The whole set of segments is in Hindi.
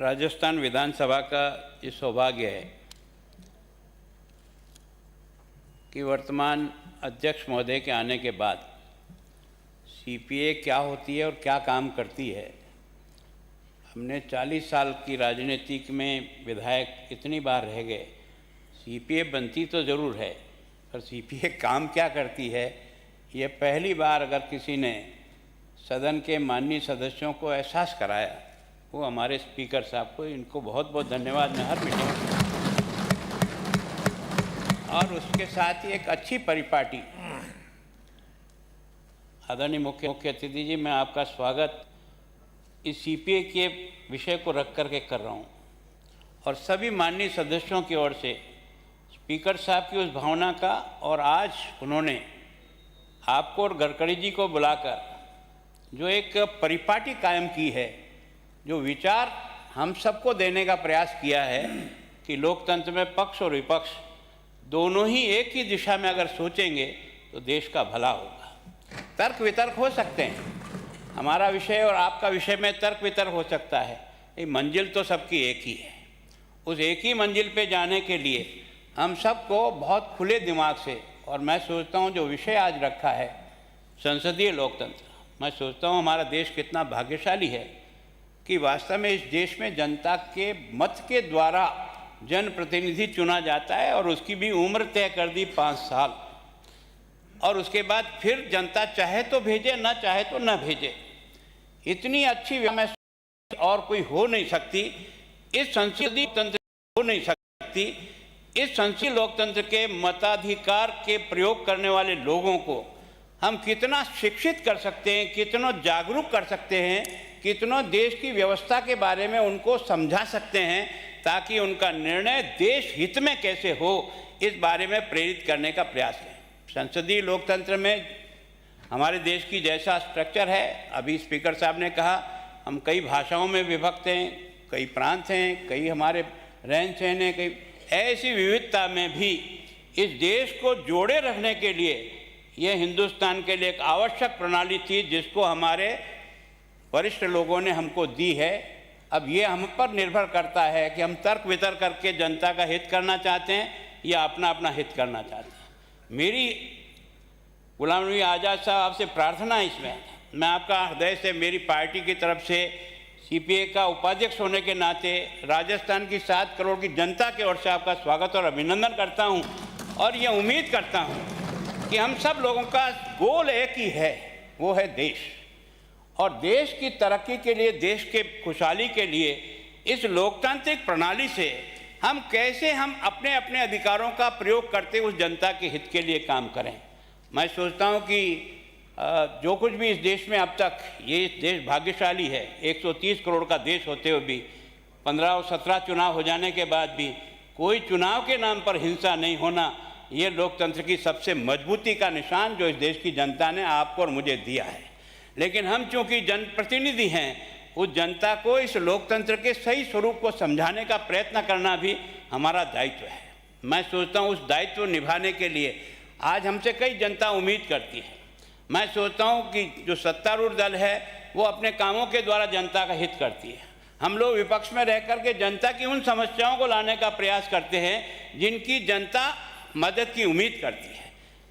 राजस्थान विधानसभा का ये सौभाग्य है कि वर्तमान अध्यक्ष महोदय के आने के बाद सीपीए क्या होती है और क्या काम करती है। हमने 40 साल की राजनीति में विधायक इतनी बार रह गए, सीपीए बनती तो ज़रूर है पर सीपीए काम क्या करती है ये पहली बार अगर किसी ने सदन के माननीय सदस्यों को एहसास कराया वो हमारे स्पीकर साहब को, इनको बहुत बहुत धन्यवाद मैं हर मीटिंग में। और उसके साथ ही एक अच्छी परिपाटी। आदरणीय मुख्य अतिथि जी, मैं आपका स्वागत इस सीपीए के विषय को रख करके कर रहा हूँ और सभी माननीय सदस्यों की ओर से स्पीकर साहब की उस भावना का, और आज उन्होंने आपको और गडकरी जी को बुलाकर जो एक परिपाटी कायम की है, जो विचार हम सबको देने का प्रयास किया है कि लोकतंत्र में पक्ष और विपक्ष दोनों ही एक ही दिशा में अगर सोचेंगे तो देश का भला होगा। तर्क वितर्क हो सकते हैं, हमारा विषय और आपका विषय में तर्क वितर्क हो सकता है, ये मंजिल तो सबकी एक ही है। उस एक ही मंजिल पे जाने के लिए हम सबको बहुत खुले दिमाग से, और मैं सोचता हूँ जो विषय आज रखा है संसदीय लोकतंत्र, मैं सोचता हूँ हमारा देश कितना भाग्यशाली है कि वास्तव में इस देश में जनता के मत के द्वारा जनप्रतिनिधि चुना जाता है और उसकी भी उम्र तय कर दी 5 साल, और उसके बाद फिर जनता चाहे तो भेजे, ना चाहे तो ना भेजे। इतनी अच्छी व्यवस्था और कोई हो नहीं सकती, इस संसदीय तंत्र हो नहीं सकती। इस संसदीय लोकतंत्र के मताधिकार के प्रयोग करने वाले लोगों को हम कितना शिक्षित कर सकते हैं, कितना जागरूक कर सकते हैं, कितना देश की व्यवस्था के बारे में उनको समझा सकते हैं ताकि उनका निर्णय देश हित में कैसे हो इस बारे में प्रेरित करने का प्रयास है। संसदीय लोकतंत्र में हमारे देश की जैसा स्ट्रक्चर है, अभी स्पीकर साहब ने कहा हम कई भाषाओं में विभक्त हैं, कई प्रांत हैं, कई हमारे रहन सहन हैं, कई ऐसी विविधता में भी इस देश को जोड़े रखने के लिए यह हिंदुस्तान के लिए एक आवश्यक प्रणाली थी जिसको हमारे वरिष्ठ लोगों ने हमको दी है। अब ये हम पर निर्भर करता है कि हम तर्क वितर्क करके जनता का हित करना चाहते हैं या अपना अपना हित करना चाहते हैं। मेरी गुलाम नबी आज़ाद साहब आपसे प्रार्थना है, इसमें मैं आपका हृदय से, मेरी पार्टी की तरफ से, सीपीए का उपाध्यक्ष होने के नाते राजस्थान की 7 करोड़ की जनता की ओर से आपका स्वागत और अभिनंदन करता हूँ और ये उम्मीद करता हूँ कि हम सब लोगों का गोल एक ही है, वो है देश। और देश की तरक्की के लिए, देश के खुशहाली के लिए इस लोकतांत्रिक प्रणाली से हम कैसे अपने अपने अधिकारों का प्रयोग करते उस जनता के हित के लिए काम करें। मैं सोचता हूँ कि जो कुछ भी इस देश में अब तक, ये देश भाग्यशाली है, 130 करोड़ का देश होते हुए भी 15 और 17 चुनाव हो जाने के बाद भी कोई चुनाव के नाम पर हिंसा नहीं होना, ये लोकतंत्र की सबसे मजबूती का निशान जो इस देश की जनता ने आपको और मुझे दिया है। लेकिन हम चूंकि जनप्रतिनिधि हैं, उस जनता को इस लोकतंत्र के सही स्वरूप को समझाने का प्रयत्न करना भी हमारा दायित्व है। मैं सोचता हूँ उस दायित्व निभाने के लिए आज हमसे कई जनता उम्मीद करती है। मैं सोचता हूँ कि जो सत्तारूढ़ दल है वो अपने कामों के द्वारा जनता का हित करती है, हम लोग विपक्ष में रह करके जनता की उन समस्याओं को लाने का प्रयास करते हैं जिनकी जनता मदद की उम्मीद करती है।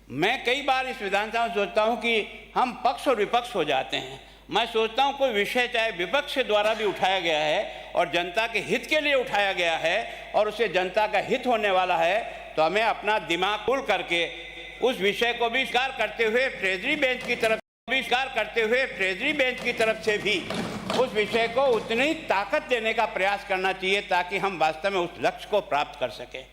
मैं कई बार इस विधानसभा में सोचता हूं कि हम पक्ष और विपक्ष हो जाते हैं। मैं सोचता हूं कोई विषय चाहे विपक्ष के द्वारा भी उठाया गया है और जनता के हित के लिए उठाया गया है और उसे जनता का हित होने वाला है, तो हमें अपना दिमाग खोल करके उस विषय को भी स्वीकार करते हुए ट्रेजरी बेंच की तरफ से भी उस विषय को उतनी ताकत देने का प्रयास करना चाहिए ताकि हम वास्तव में उस लक्ष्य को प्राप्त कर सकें।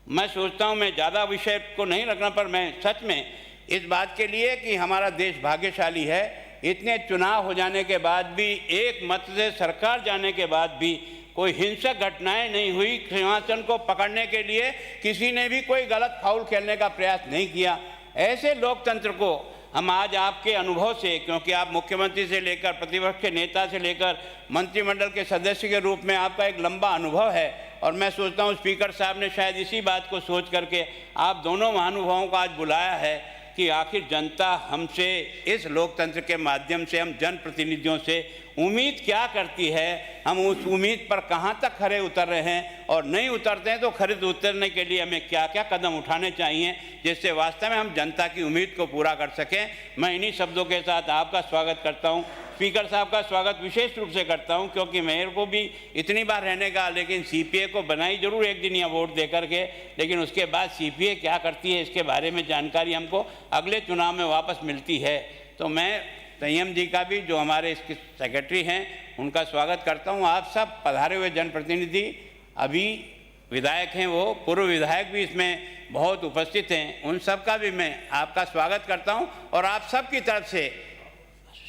मैं सोचता हूँ, मैं ज़्यादा विषय को नहीं रखना, पर मैं सच में इस बात के लिए कि हमारा देश भाग्यशाली है, इतने चुनाव हो जाने के बाद भी, एक मत से सरकार जाने के बाद भी कोई हिंसक घटनाएं नहीं हुई। सिंहासन को पकड़ने के लिए किसी ने भी कोई गलत फाउल खेलने का प्रयास नहीं किया। ऐसे लोकतंत्र को हम आज आपके अनुभव से, क्योंकि आप मुख्यमंत्री से लेकर प्रतिपक्ष के नेता से लेकर मंत्रिमंडल के सदस्य के रूप में आपका एक लंबा अनुभव है, और मैं सोचता हूँ स्पीकर साहब ने शायद इसी बात को सोच करके आप दोनों महानुभावों को आज बुलाया है कि आखिर जनता हमसे इस लोकतंत्र के माध्यम से, हम जनप्रतिनिधियों से उम्मीद क्या करती है, हम उस उम्मीद पर कहाँ तक खरे उतर रहे हैं, और नहीं उतरते हैं तो खरे उतरने के लिए हमें क्या क्या कदम उठाने चाहिए जिससे वास्तव में हम जनता की उम्मीद को पूरा कर सकें। मैं इन्हीं शब्दों के साथ आपका स्वागत करता हूं। स्पीकर साहब का स्वागत विशेष रूप से करता हूं क्योंकि मेयर को भी इतनी बार रहने का, लेकिन सीपीए को बनाई जरूर एक दिन या वोट दे करके, लेकिन उसके बाद सीपीए क्या करती है इसके बारे में जानकारी हमको अगले चुनाव में वापस मिलती है। तो मैं संयम जी का भी, जो हमारे इसके सेक्रेटरी हैं, उनका स्वागत करता हूं। आप सब पधारे हुए जनप्रतिनिधि, अभी विधायक हैं, वो पूर्व विधायक भी इसमें बहुत उपस्थित हैं, उन सब का भी मैं आपका स्वागत करता हूं और आप सब की तरफ से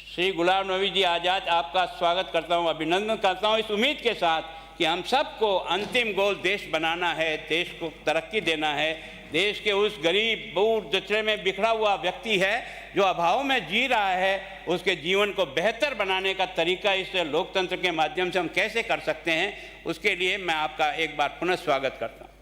श्री गुलाम नबी जी आज़ाद आपका स्वागत करता हूं, अभिनंदन करता हूं, इस उम्मीद के साथ कि हम सबको अंतिम गोल देश बनाना है, देश को तरक्की देना है। देश के उस गरीब बूढ़ जचड़े में बिखरा हुआ व्यक्ति है जो अभाव में जी रहा है, उसके जीवन को बेहतर बनाने का तरीका इस लोकतंत्र के माध्यम से हम कैसे कर सकते हैं, उसके लिए मैं आपका एक बार पुनः स्वागत करता हूँ।